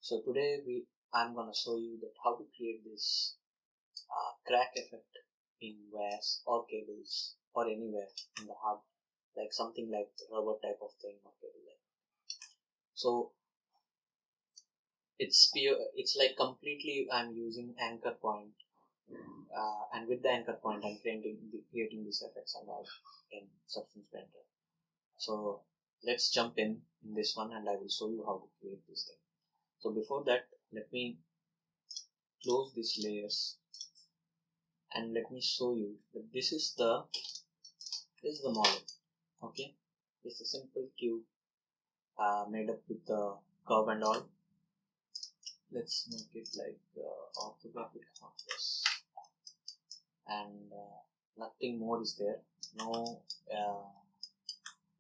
So today I'm gonna show you that how to create this crack effect in wires or cables or anywhere in the hub, like something like rubber type of thing or cable like. So it's like completely I'm using anchor point, and with the anchor point I'm creating these effects and all in Substance Painter. So let's jump in this one, and I will show you how to create this thing. So before that, let me close these layers and let me show you that this is the model. Okay, it's a simple cube made up with the curve and all. Let's make it like orthographic surface, and nothing more is there. No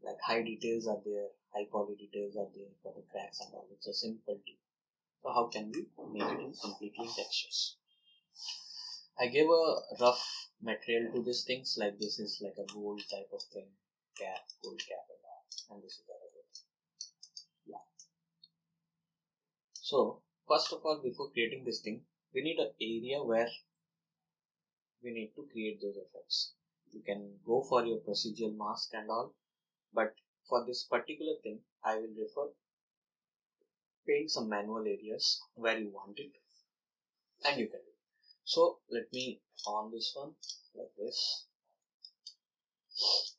like high details are there, high poly details are there for the cracks and all. It's a simple tube. So how can we make it in completely textures? I gave a rough material to these things, like this is like a gold type of thing, gold cap and all, and this is the other thing. Yeah. So first of all, before creating this thing, we need an area where we need to create those effects. You can go for your procedural mask and all, but for this particular thing, I will paint some manual areas where you want it, and you can do it. So let me on this one like this,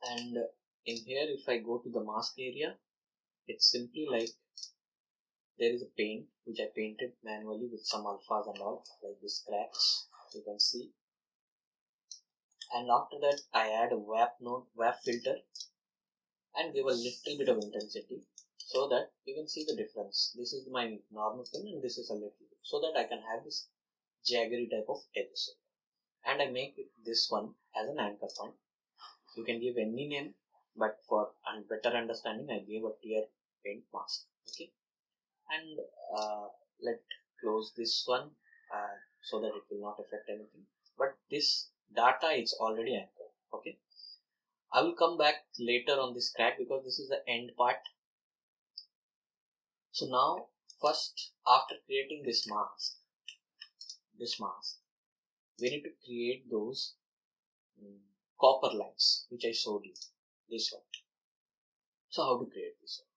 and in here if I go to the mask area, it's simply like there is a paint which I painted manually with some alphas and all, like this cracks you can see, and after that I add a WAP filter and give a little bit of intensity so that you can see the difference. This is my normal thing and this is a little bit, so that I can have this jaggery type of edges, and I make this one as an anchor point. You can give any name, but for better understanding I gave a tier paint mask. Okay, and let close this one so that it will not affect anything, but this data is already anchored. Okay, I will come back later on this crack because this is the end part. So now first, after creating this mask, we need to create those copper lines which I showed you, this one. So how to create this one?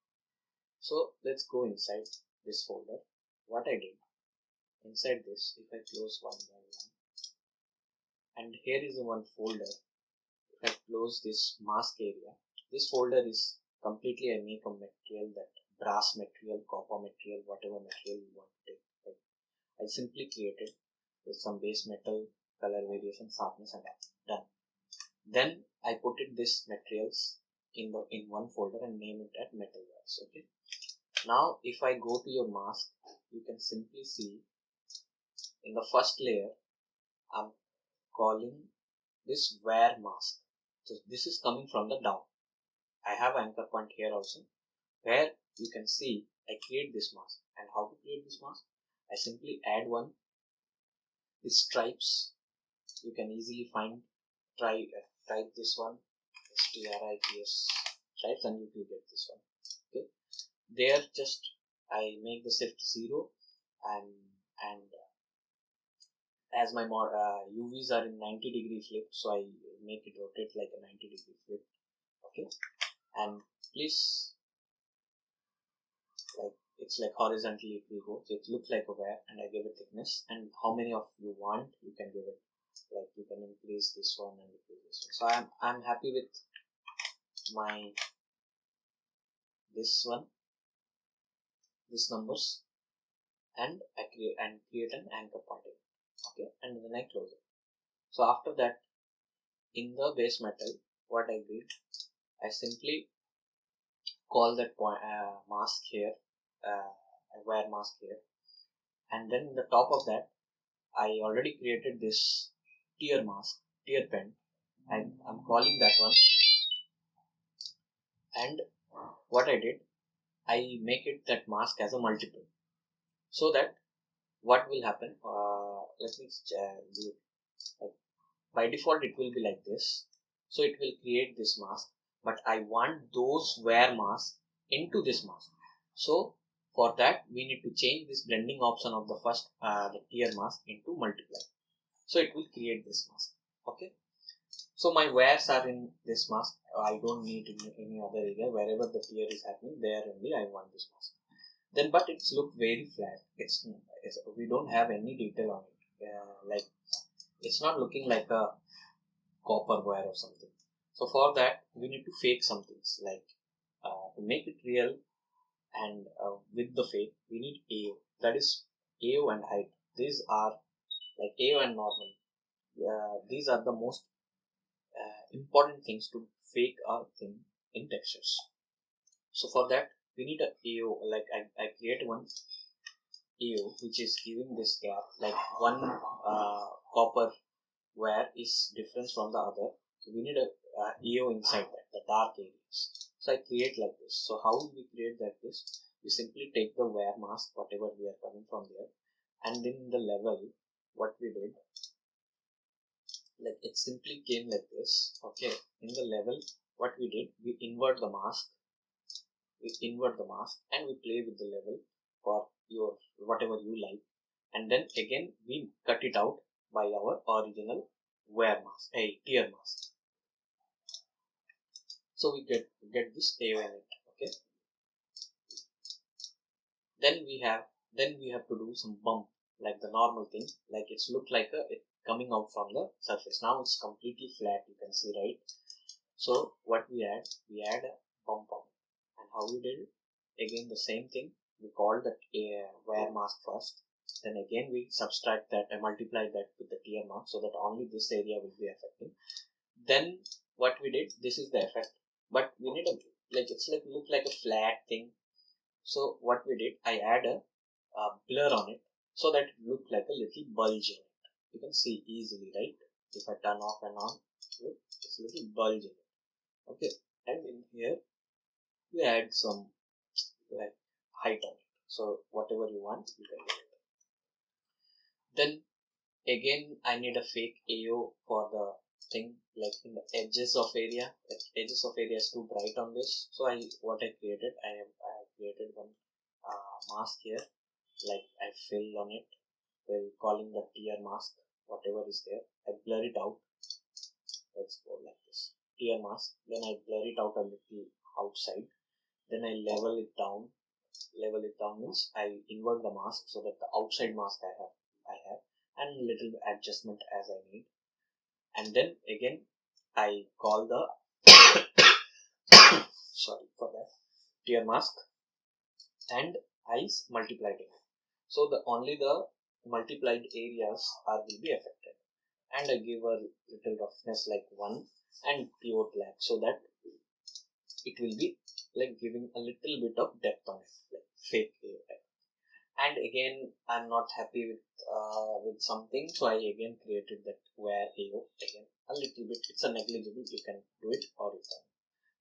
So let's go inside this folder. What I did inside this, if I close one by one, and here is the one folder. If I close this mask area, this folder is completely I make a material, that brass material, copper material, whatever material you want to take. Like, I simply created with some base metal, color variation, sharpness, and done. Then I put it this materials in one folder and name it at metal wires. Okay. Now if I go to your mask, you can simply see in the first layer I'm calling this wire mask. So this is coming from the down. I have anchor point here also, where you can see I create this mask. And how to create this mask? I simply add one, these stripes. You can easily find, type this one, STRIPS stripes, and you will get this one. Okay, there just I make the shift 0, and as my UVs are in 90-degree flip, so I make it rotate like a 90-degree flip. Okay, and please, like it's like horizontally it will go, so it looks like a wire, and I give it thickness, and how many of you want, you can give it, like you can increase this one and increase this one. So I'm happy with my this one, these numbers, and I create an anchor point. Okay, and then I close it. So after that, in the base metal, what I did, I simply call that mask here, wire mask here, and then in the top of that, I already created this tier mask, tier pen. I'm calling that one, and what I did, I make it that mask as a multiple, so that what will happen? Let me do it. Like, by default, it will be like this. So it will create this mask, but I want those wire masks into this mask. So For that, we need to change this blending option of the first the tier mask into multiply. So it will create this mask. Okay. So my wares are in this mask. I don't need any other area. Wherever the tier is happening, there only I want this mask. Then, but it's look very flat. It's we don't have any detail on it. Like it's not looking like a copper wire or something. So for that, we need to fake some things. Like to make it real and with the fake, we need AO. That is AO and height. These are like AO and normal. These are the most important things to fake our thing in textures. So for that, we need a AO. Like I create one AO which is giving this gap. Like one copper wire is different from the other. So we need a AO inside that, the dark areas. So I create like this. So how will we create like this? We simply take the wire mask, whatever we are coming from there, and in the level, what we did, like it simply came like this. Okay, in the level, what we did, we invert the mask, and we play with the level for your whatever you like, and then again we cut it out by our original wire mask, a tier mask. So we get this AO in it. Okay, then we have to do some bump, like the normal thing, like it's look like it coming out from the surface. Now it's completely flat, you can see, right? So what we add a bump on it. And how we did it? Again the same thing, we called that wire mask first, then again we subtract that and multiply that with the tier mark so that only this area will be affecting. Then what we did, this is the effect, but we need a, like it's like look like a flat thing. So what we did, I add a blur on it so that it look like a little bulge in it. You can see easily, right? If I turn off and on, look, it's a little bulge in it. Okay, and in here we add some like height on it. So whatever you want, you can do it. Then again, I need a fake AO for the thing, like in the edges of area. Like edges of area is too bright on this. So I created, I created one mask here. Like I fill on it, well, calling the tier mask, whatever is there. I blur it out. Let's go like this. Tier mask. Then I blur it out a little outside. Then I level it down. Level it down means I invert the mask so that the outside mask I have, and little adjustment as I need. And then again I call the sorry for that, tier mask, and I multiplied it. So the only the multiplied areas will be affected. And I give a little roughness like 1 and pure black so that it will be like giving a little bit of depth on it, like fake effect. And again, I'm not happy with something, so I again created that where AO again a little bit. It's a negligible. You can do it or you can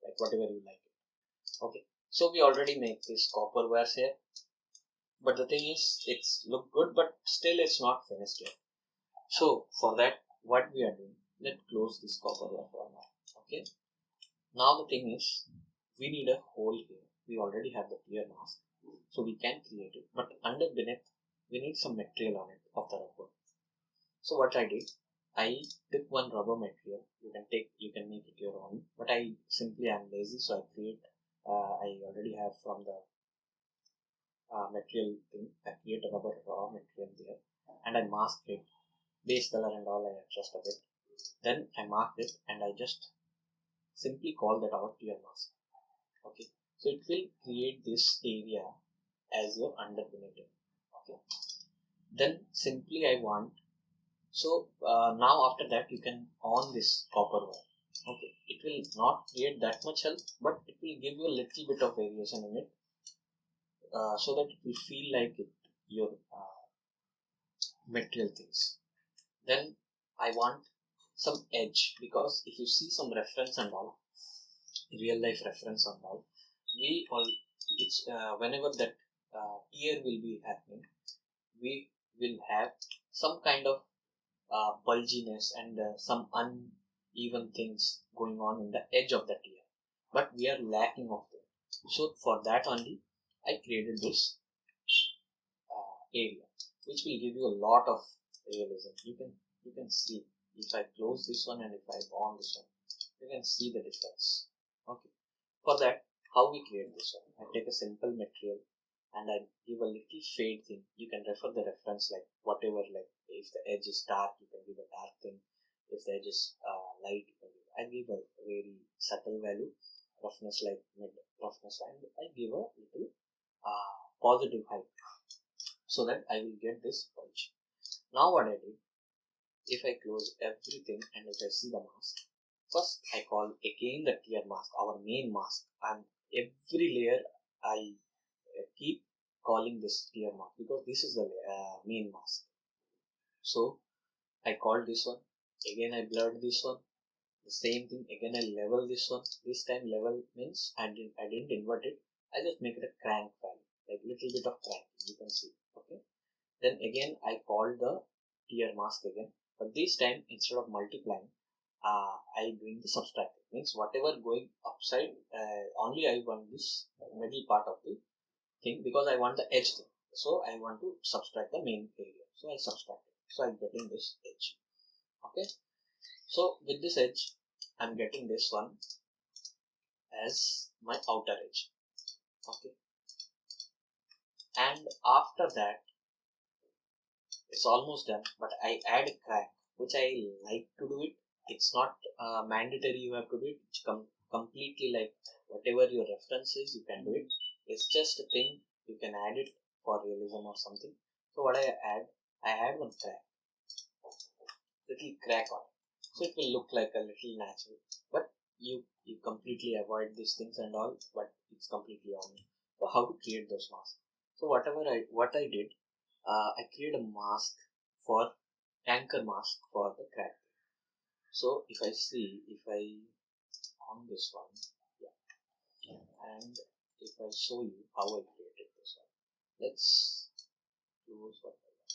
like whatever you like it. Okay, so we already make this copper wires here, but the thing is, it's look good, but still it's not finished yet. So for that, what we are doing, let's close this copper wire for now. Okay. Now the thing is, we need a hole here. We already have the tier mask, so we can create it. But under beneath, we need some material on it of the rubber. So what I did, I took one rubber material. You can make it your own. But I simply am lazy, so I create. I already have from the material thing. I create a rubber raw material there, and I mask it. Base color and all I adjust a bit. Then I mark it, and I just simply call that our tier mask. Okay, so it will create this area as your underpinning. Okay, then simply I want, so now after that you can on this copper wire. Okay, it will not create that much help, but it will give you a little bit of variation in it, so that it will feel like your material things. Then I want some edge, because if you see some reference and all, real life reference and all, we all, it's whenever that tier will be happening, we will have some kind of bulginess and some uneven things going on in the edge of the tier, but we are lacking of them. So for that only I created this area, which will give you a lot of realism. You can see if I close this one and if I on this one, you can see the difference. Okay. For that, how we create this one? I take a simple material and I give a little fade thing. You can refer the reference like whatever, like if the edge is dark, you can give a dark thing. If the edge is light, you can give. I give a very subtle value, roughness like mid roughness, and I give a little positive height so that I will get this punch. Now what I did, if I close everything and if I see the mask, first I call again the tier mask, our main mask, and every layer I keep calling this tier mask because this is the main mask. So I called this one, again I blurred this one, the same thing, again I level this one. This time level means I didn't invert it, I just make it a crank value, like little bit of crank, you can see. Okay. Then again I called the tier mask again, but this time instead of multiplying, I doing the subtracting. Means whatever going upside, only I want this middle part of the thing because I want the edge thing. So I want to subtract the main area. So I subtract it. So I'm getting this edge. Okay. So with this edge, I'm getting this one as my outer edge. Okay. And after that, it's almost done, but I add a crack, which I like to do it. It's not mandatory you have to do it. It's completely like whatever your reference is, you can do it. It's just a thing, you can add it for realism or something. So what I add one crack, little crack on it. So it will look like a little natural, but you completely avoid these things and all, but it's completely on you. So how to create those masks? So what I did, I create a mask for anchor mask for the crack. So if I see, if I on this one, yeah, and if I show you how I created this one, let's close what I want.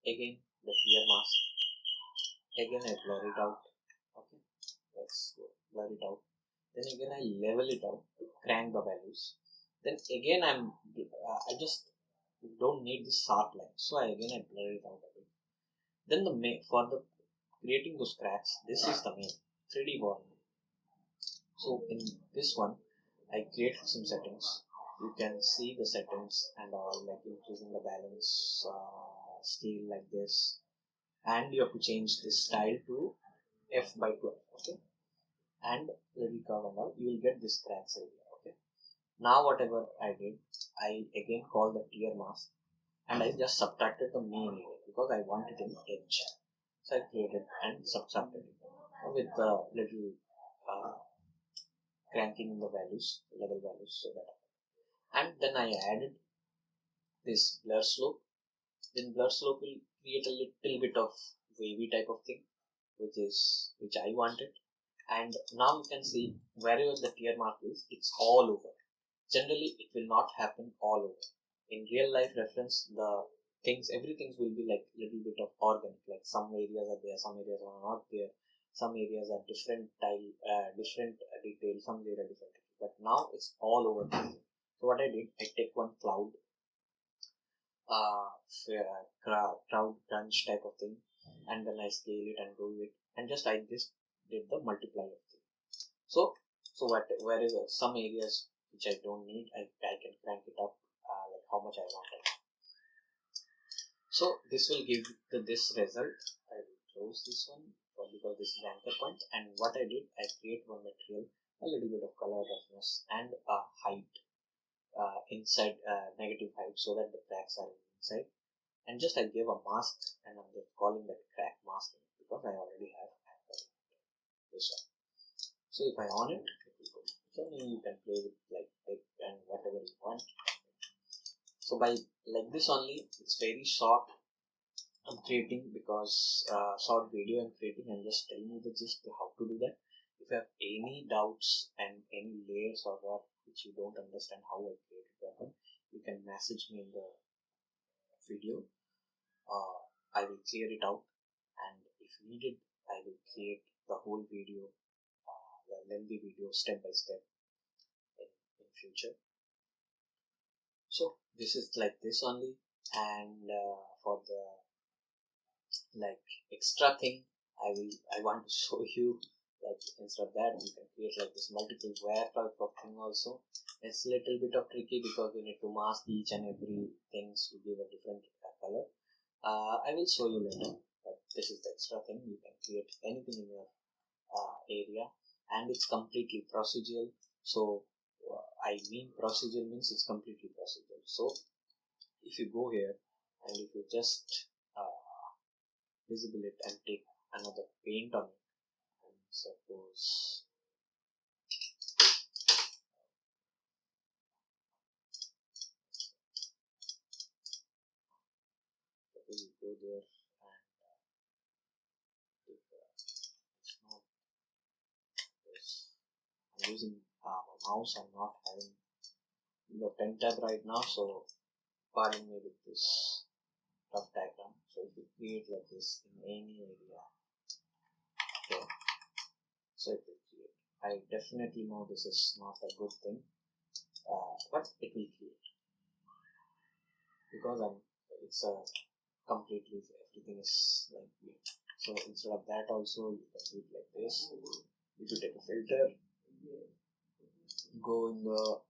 Again the clear mask, again I blur it out. Okay, let's go blur it out. Then again I level it out to crank the values. Then again I just don't need this sharp line, so I blur it out a bit. Then for the creating those cracks, this is the main 3D bond. So in this one, I create some settings. You can see the settings and all, like increasing the balance scale like this, and you have to change this style to f by 12. Okay, and little curve and all, you will get this cracks area. Okay, now whatever I did, I again call the tier mask, and I just subtracted the main area because I want it in edge. So I created and subtracted it with the little cranking the values, level values, so that. And then I added this blur slope. Then blur slope will create a little bit of wavy type of thing, which I wanted. And now you can see wherever the tier mark is, it's all over. Generally, it will not happen all over. In real life reference, the things, everything will be like little bit of organic. Like some areas are there, some areas are not there. Some areas are different different detail. Some there are different. But now it's all over. So what I did, I take one cloud, crowd crunch type of thing, and then I scale it and do it, and just I just did the multiplier thing. So whereas some areas which I don't need, I can crank it up like how much I wanted. So this will give this result. I will close this one because this is anchor point. And what I did, I create one material, a little bit of color roughness, and a height inside negative height so that the cracks are inside. And just I gave a mask, and I'm just calling that crack mask because I already have this one. So if I on it, it will go. So you can play with like and whatever you want. So by like this only, it's very short. I'm creating because short video I'm creating and just telling you the gist how to do that. If you have any doubts and any layers or what which you don't understand how I created that one, you can message me in the video. I will clear it out, and if needed, I will create the whole video, the lengthy video step by step in future. So this is like this only. And for the like extra thing, I want to show you, like instead of that you can create like this multiple wire type of thing also. It's a little bit of tricky because we need to mask each and every things to give a different color. I will show you later, but this is the extra thing. You can create anything in your area, and it's completely procedural. So I mean procedural means it's completely procedural. So if you go here and if you just visible it and take another paint on it, and suppose you go there and take it's not this. I'm using my mouse. I'm not having the pen tab right now, so pardon me with this rough diagram. So if you create like this in any area, okay, so it will create. I definitely know this is not a good thing, but it will create because it's a completely everything is like weird. So instead of that also you can do it like this. If you take a filter, go in the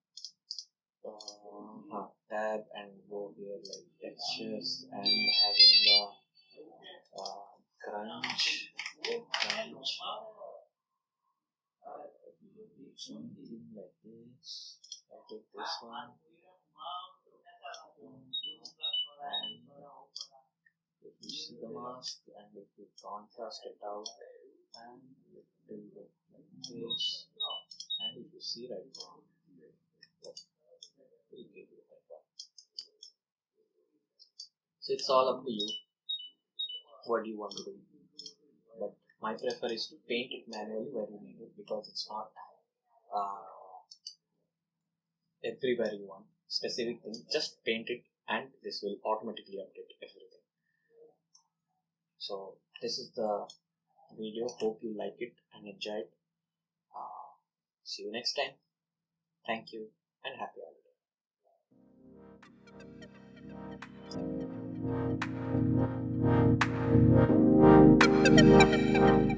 tab and go here like textures and having the crunch, something like this. I take this one and if you see the mask and if you contrast it out and it will look like this, and if you see right now, it will give you like that. So it's all up to you what you want to do, but my prefer is to paint it manually where you need it, because it's not everywhere you want specific thing. Just paint it and this will automatically update everything. So this is the video. Hope you like it and enjoy it. See you next time. Thank you and happy holiday.